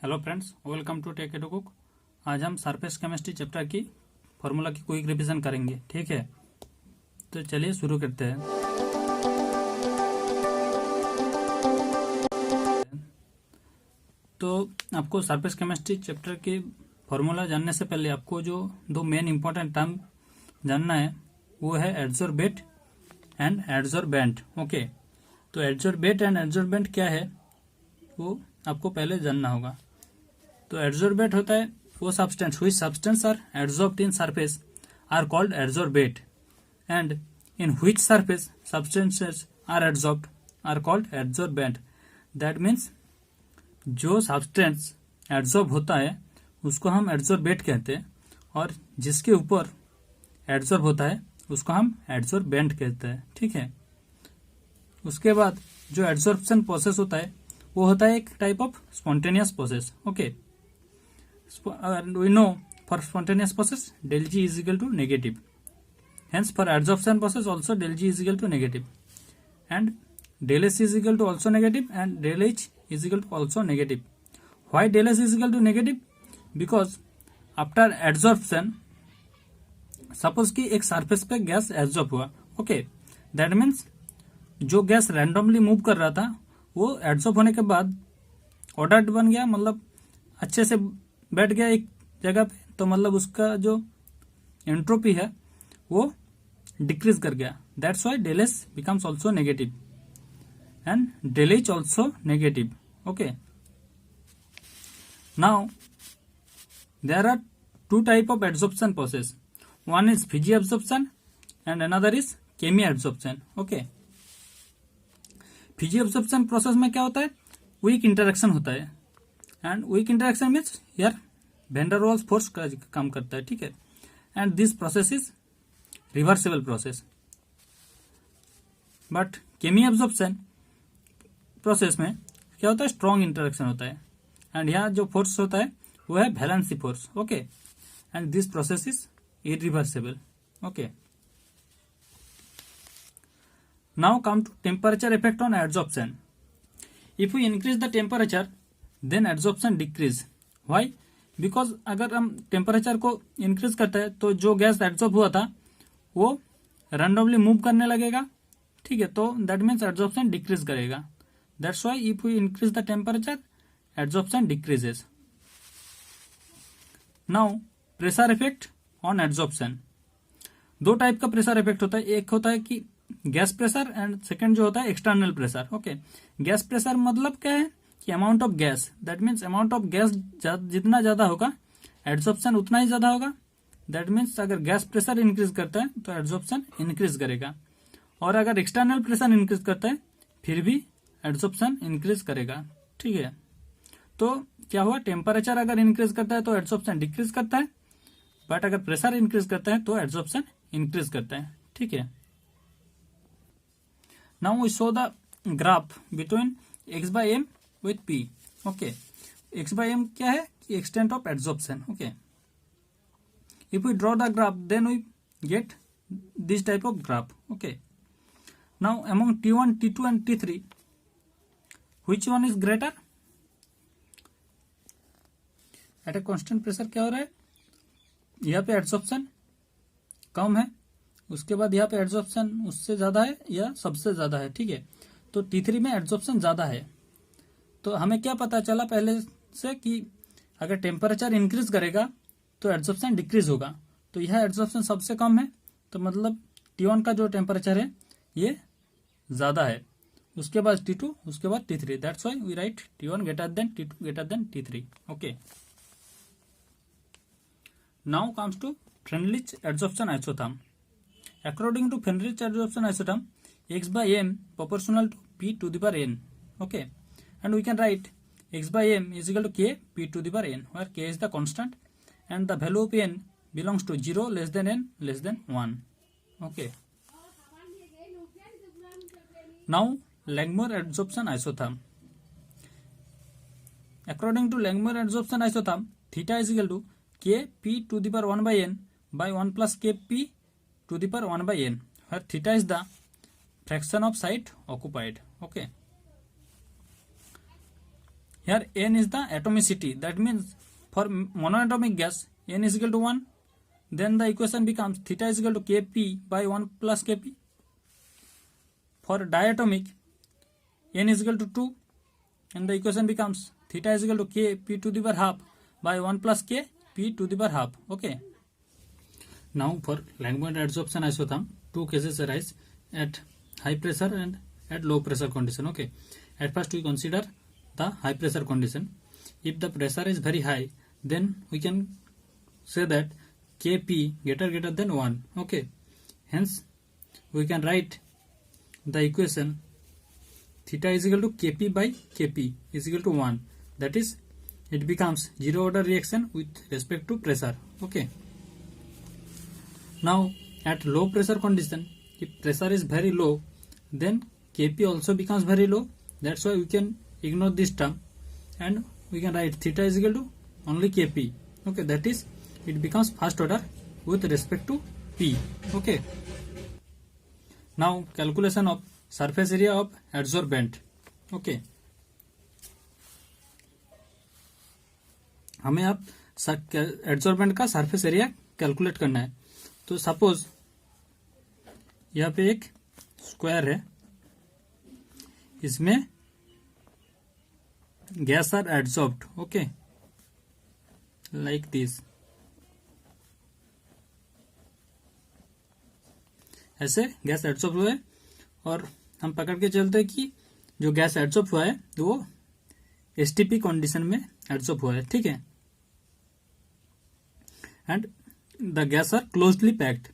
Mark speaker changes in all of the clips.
Speaker 1: Hello friends, welcome to tech edu cook. आज हम surface chemistry chapter की formula की क्विक रिवीजन करेंगे। ठीक है, तो चलिए शुरू करते हैं। तो आपको सरफेस केमिस्ट्री चैप्टर की फार्मूला जानने से पहले आपको जो दो मेन इंपॉर्टेंट टर्म जानना है वो है एडसोर्बेट एंड एडसोर्बेंट। ओके, तो एडसोर्बेट एंड एडसोर्बेंट क्या है वो आपको पहले जानना होगा। तो एडसोर्बेट होता है वो substance which substance are adsorbed in surface are called adsorbate, and in which surface substances are adsorbed are called adsorbent. That means जो सब्सटेंस एडसॉर्ब होता है उसको हम एडसोर्बेट कहते हैं, और जिसके ऊपर एडसॉर्ब होता है उसको हम एडसोर्बेंट कहते हैं। ठीक है, उसके बाद जो एडसॉर्प्शन प्रोसेस होता है वो होता है एक type of spontaneous process. Okay, we know for spontaneous process del G is equal to negative, hence for adsorption process also del G is equal to negative, and del S is equal to also negative, and del H is equal to also negative. Why del S is equal to negative? Because after adsorption, suppose कि एक surface पे gas absorb हुआ। Okay, that means जो gas randomly move कर रहा था वो absorb होने के बाद ऑर्डर्ड बन गया, मतलब अच्छे से बैठ गया एक जगह पे, तो मतलब उसका जो एंट्रोपी है वो डिक्रीज कर गया। That's why del S becomes also negative and del H also negative. Okay, now there are two type of absorption process, one is physi absorption and another is chemi absorption. Okay, physi absorption process में क्या होता है, weak interaction होता है, and weak interaction means यार van der Waals force का काम करता है। ठीक है, and this process is reversible process. But chemi absorption process में क्या होता है, स्ट्रॉन्ग इंटरेक्शन होता है, एंड यहाँ जो फोर्स होता है वो है valency force. Okay, and this process is irreversible. Okay, now come to temperature effect on absorption. If we increase the temperature then absorption decrease. Why? Because अगर हम टेम्परेचर को इंक्रीज करते हैं तो जो गैस एब्जॉर्ब हुआ था वो रैंडमली मूव करने लगेगा। ठीक है, तो दैट मीन्स एब्जॉर्प्शन डिक्रीज करेगा। That's why if we increase the temperature absorption decreases. Now pressure effect on absorption. दो टाइप का प्रेशर इफेक्ट होता है, एक होता है कि गैस प्रेशर एंड सेकेंड जो होता है external pressure. Okay, gas pressure मतलब क्या है कि amount of gas, that means amount of gas जितना ज्यादा होगा एब्जॉर्प्शन उतना ही ज्यादा होगा। दैट मीन्स अगर गैस प्रेशर इंक्रीज करता है तो एब्जॉर्प्शन इंक्रीज करेगा, और अगर एक्सटर्नल प्रेशर इंक्रीज करता है फिर भी एब्जॉर्प्शन इंक्रीज करेगा। ठीक है, तो क्या हुआ, टेम्परेचर अगर इंक्रीज करता है तो एब्जॉर्प्शन डिक्रीज करता है, बट अगर प्रेशर इंक्रीज करता है तो एब्जॉर्प्शन इंक्रीज करता है। ठीक है, now we show the graph between x by m with p. Okay, x by m क्या है कि extent of absorption. Okay, if we draw the graph then we get this type of graph. Okay, now among T1, T2 and T3 which one is greater? At a constant pressure क्या हो रहा है, यहाँ पे absorption कम है, उसके बाद यहाँ पे एब्जॉर्प्शन उससे ज्यादा है या सबसे ज्यादा है। ठीक है, तो T3 में एब्जॉर्प्शन ज्यादा है। तो हमें क्या पता चला पहले से कि अगर टेम्परेचर इंक्रीज करेगा तो एब्जॉर्प्शन डिक्रीज होगा, तो यह एब्जॉर्प्शन सबसे कम है, तो मतलब T1 का जो टेम्परेचर है ये ज्यादा है, उसके बाद T2, उसके बाद T3। That's why we write T1 greater than T2 greater than T3। Okay, now comes to Freundlich absorption isotherm. According to Fenrich adsorption isoterm, x by m proportional to p to the power n. Okay, and we can write x by m is equal to k p to the power n, where k is the constant and the value of n belongs to 0 less than n less than 1. Okay, now Langmuir adsorption isotherm. According to Langmuir adsorption isotherm, theta is equal to k p to the power 1 by n by 1 plus k p to the power 1 by n, where theta is the fraction of site occupied. Okay, Here n is the atomicity. That means for monoatomic gas n is equal to 1. Then the equation becomes theta is equal to Kp by 1 plus Kp. For diatomic n is equal to 2, and the equation becomes theta is equal to Kp to the power half by 1 plus Kp to the power half. Okay. Now for Langmuir adsorption isotherm, two cases arise at high pressure and at low pressure condition. Okay. At first we consider the high pressure condition. If the pressure is very high, then we can say that Kp greater than 1. Okay. Hence we can write the equation theta is equal to Kp by Kp is equal to 1. That is, it becomes zero order reaction with respect to pressure. Okay. Now at low pressure condition, if pressure is very low, then Kp also becomes very low. That's why we can ignore this term and we can write theta is equal to only Kp. Okay, that is, it becomes first order with respect to P. Okay. Now calculation of surface area of adsorbent. Okay. हमें अब एडसॉर्बेंट का surface area calculate करना है. तो suppose यहाँ पे एक square है, इसमें gas are adsorbed. Okay, like this. ऐसे गैस एडसॉर्ब हुआ है और हम पकड़ के चलते हैं कि जो गैस एडसॉर्ब हुआ है वो एसटीपी कंडीशन में एडसॉर्ब हुआ है. ठीक है. And the gas are closely packed.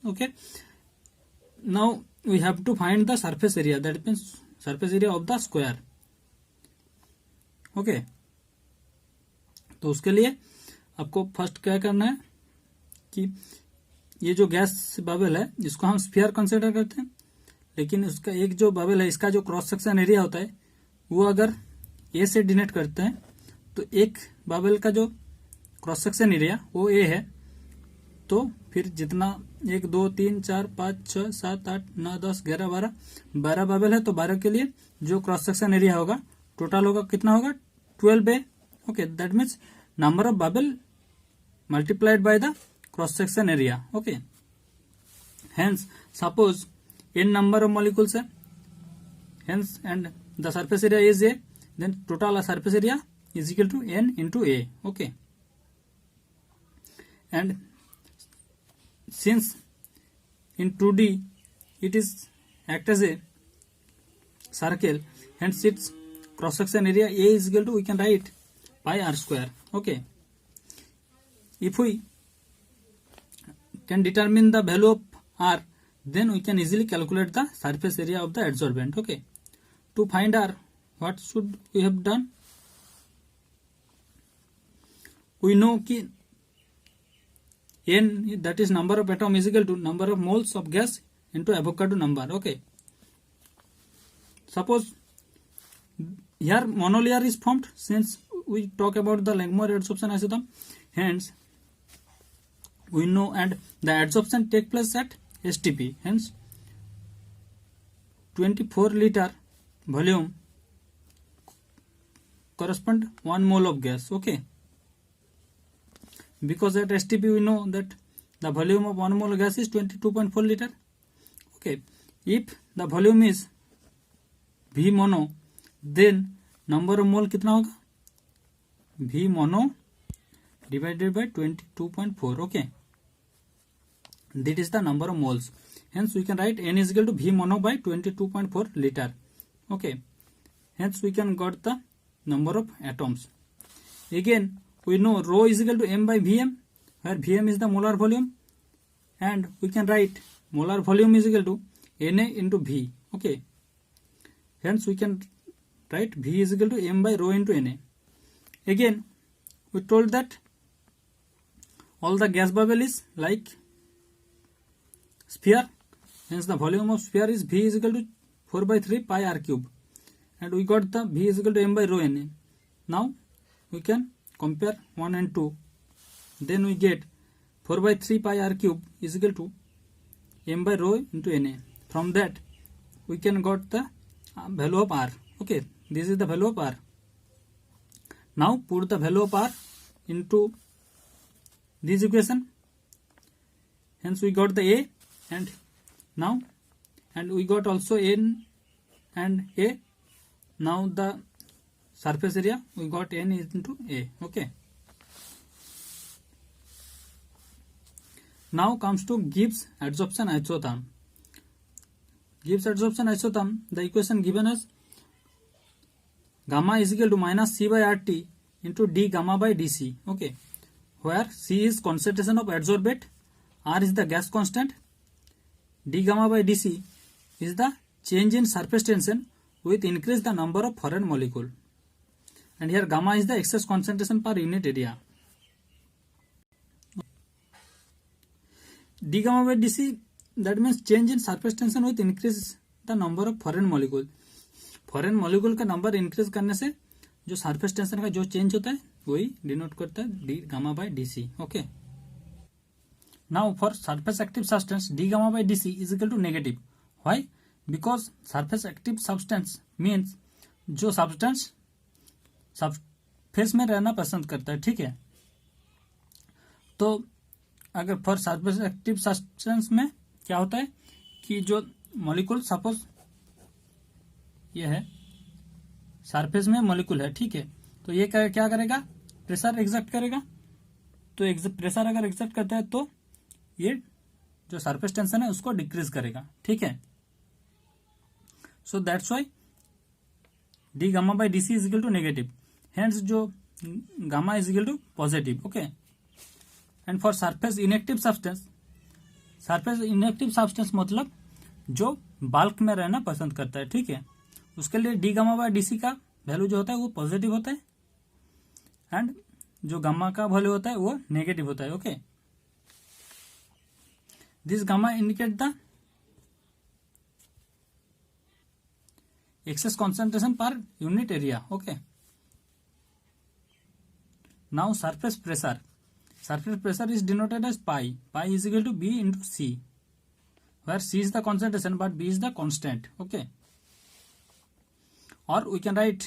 Speaker 1: Okay. Now we have to find the surface area, that means surface area of the square. Okay. तो उसके लिए आपको फर्स्ट क्या करना है कि ये जो गैस बबल है इसको हम स्फीयर कंसिडर करते हैं, लेकिन उसका एक जो बबल है इसका जो क्रॉस सेक्शन एरिया होता है वो अगर ए से डिनोट करते हैं तो एक बबल का जो क्रॉस सेक्शन एरिया वो ए है. तो फिर जितना 1 2 3 4 5 6 7 8 9 10 11 12 बबल है तो 12 के लिए जो क्रॉस सेक्शन एरिया होगा टोटल होगा कितना होगा 12 A. Okay, that means number of bubble multiplied by the cross section area. Okay, hence suppose n number of molecules hai, hence and the surface area is a, then total surface area is equal to n into a. Okay, and since in 2D it is act as a circle, hence its cross section area a is equal to, we can write pi r square. Okay, if we can determine the value of r, then we can easily calculate the surface area of the adsorbent. Okay, to find r, what should we have done? We know कि n, that is number of atom, is equal to number of moles of gas into Avogadro number. Okay, suppose here monolayer is formed since we talk about the Langmuir adsorption isotherm. Hence we know, and the adsorption take place at STP. Hence 24 liter volume correspond 1 mole of gas. Okay, because at STP we know that the volume of 1 mole gas is 22.4 liter. Okay, if the volume is V mono, then number of mole कितना होगा? V mono divided by 22.4. Okay, that is the number of moles. Hence we can write n is equal to V mono by 22.4 liter. Okay, hence we can got the number of atoms. Again we know rho is equal to m by Vm, where Vm is the molar volume, and we can write molar volume is equal to Na into V. Okay, hence we can write V is equal to m by rho into Na. Again we told that all the gas bubble is like sphere, hence the volume of sphere is V is equal to 4 by 3 pi r cube, and we got the V is equal to m by rho Na. Now we can compare 1 and 2, then we get 4 by 3 pi r cube is equal to m by rho into Na. From that we can got the value of r. Okay, this is the value of r. Now put the value of R into this equation. Hence we got the A, and we got also N and A. Now the surface area we got N into A. Okay. Now comes to Gibbs adsorption isotherm. Gibbs adsorption isotherm, the equation given as gamma is equal to minus C by RT into d gamma by dc. Okay, where C is concentration of adsorbate, R is the gas constant, d gamma by dc is the change in surface tension with increase the number of foreign molecule, and here gamma is the excess concentration per unit area. d gamma by dc, that means change in surface tension with increase the number of foreign molecule. Foreign molecule का number increase करने से जो surface tension का जो change होता है वही denote करता है D gamma by DC. Okay, now for surface active substance D gamma by DC is equal to negative. Why? Because surface active substance means जो सब्सटेंस सरफेस में रहना पसंद करता है. ठीक है, तो अगर फॉर सरफेस एक्टिव सब्सटेंस में क्या होता है कि जो मॉलिक्यूल सपोज ये है सरफेस में मॉलिक्यूल है. ठीक है, तो ये क्या करेगा? प्रेशर एग्जर्ट करेगा. तो प्रेशर अगर एग्जर्ट करता है तो ये जो सरफेस टेंशन है उसको डिक्रीज करेगा. ठीक है, so that's why d gamma by DC is equal to negative. Hence जो gamma is equal to positive. Okay, and for surface inactive substance, surface inactive substance मतलब जो बल्क में रहना पसंद करता है. ठीक है, उसके लिए डी गामा बाय डीसी का वैल्यू जो होता है वो पॉजिटिव होता है, एंड जो गामा का वैल्यू होता है वो नेगेटिव होता है. Okay, this gamma indicate the excess concentration per unit area. Okay, now surface pressure. Surface pressure is denoted as pi. Pi is equal to B into C, where C is the concentration but B is the constant. Okay, or we can write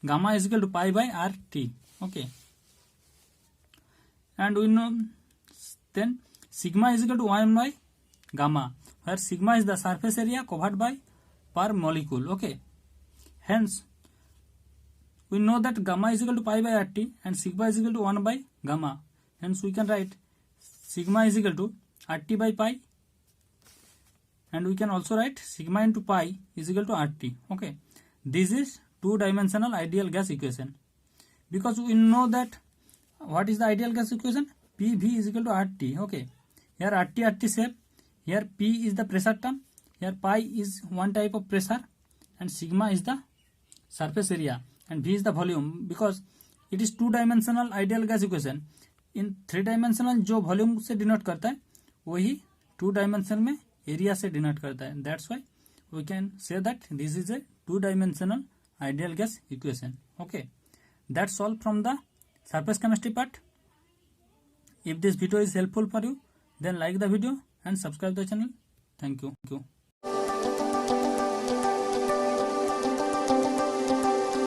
Speaker 1: gamma is equal to pi by RT. Okay, and we know then sigma is equal to 1 by gamma, where sigma is the surface area covered by per molecule. Okay, hence we know that gamma is equal to pi by RT and sigma is equal to 1 by gamma. Hence we can write sigma is equal to RT by pi, and we can also write sigma into pi is equal to RT. Okay, this is two-dimensional ideal gas equation, because we know that what is the ideal gas equation? PV is equal to RT. Okay, here RT shape, here P is the pressure term, here pi is one type of pressure, and sigma is the surface area, and V is the volume. Because it is two-dimensional ideal gas equation, in three-dimensional जो volume से denote करता है वही two dimension में area से denote करता है. That's why we can say that this is a two dimensional ideal gas equation. Okay, that's all from the surface chemistry part. If this video is helpful for you, then like the video and subscribe the channel. Thank you.